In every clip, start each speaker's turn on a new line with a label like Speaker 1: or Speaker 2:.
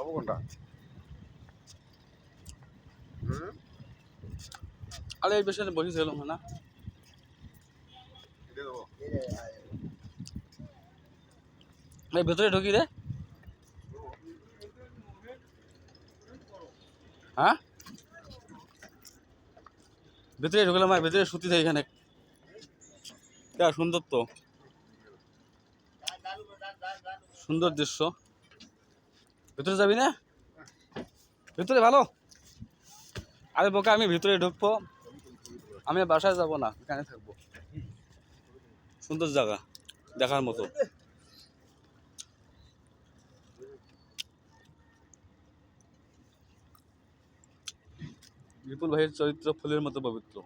Speaker 1: খাবো কোনটা?
Speaker 2: আরে এই পেছনে বসেছিলাম না, এই ভেতরে ঢুকি রে। হ্যাঁ ভেতরে ঢুকলাম, আর ভেতরে সুতি থাকে এখানে, সুন্দর তো, সুন্দর দৃশ্য। ভেতরে যাবি না? ভেতরে ভালো। আরে বোকা, আমি ভিতরে ঢুকবো, আমি বাসায় যাব না, এখানে থাকবো। সুন্দর জায়গা, দেখার মতো। বিপুল ভাইয়ের চরিত্র ফুলের মতো পবিত্র।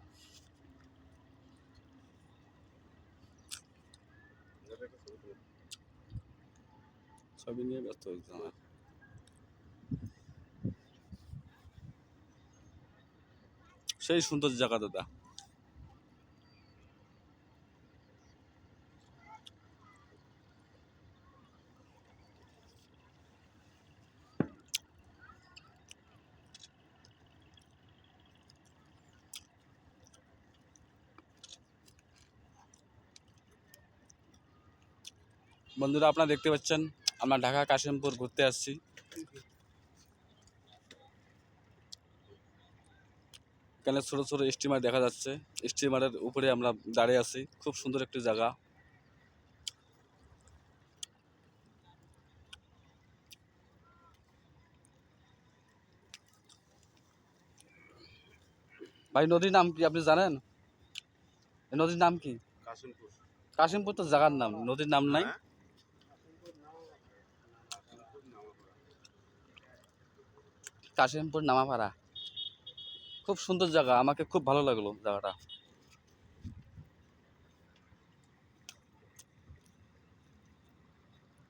Speaker 2: ছবি নিয়ে ব্যস্ত হয়েছে আমার। সেই সুন্দর জায়গা দাদা। বন্ধুরা, আপনারা দেখতে পাচ্ছেন আমরা ঢাকা কাশিমপুর ঘুরতে আসছি। এখানে ছোট ছোট স্টিমার দেখা যাচ্ছে, স্টিমারের উপরে আমরা দাঁড়িয়ে আছি। খুব সুন্দর একটি জায়গা। ভাই, নদীর নাম কি আপনি জানেন? এই নদীর নাম কি?
Speaker 1: কাশিমপুর।
Speaker 2: কাশিমপুর তো জায়গার নাম, নদীর নাম নাই। কাশিমপুর নামাপাড়া, খুব সুন্দর জায়গা, আমাকে খুব ভালো লাগলো জায়গাটা।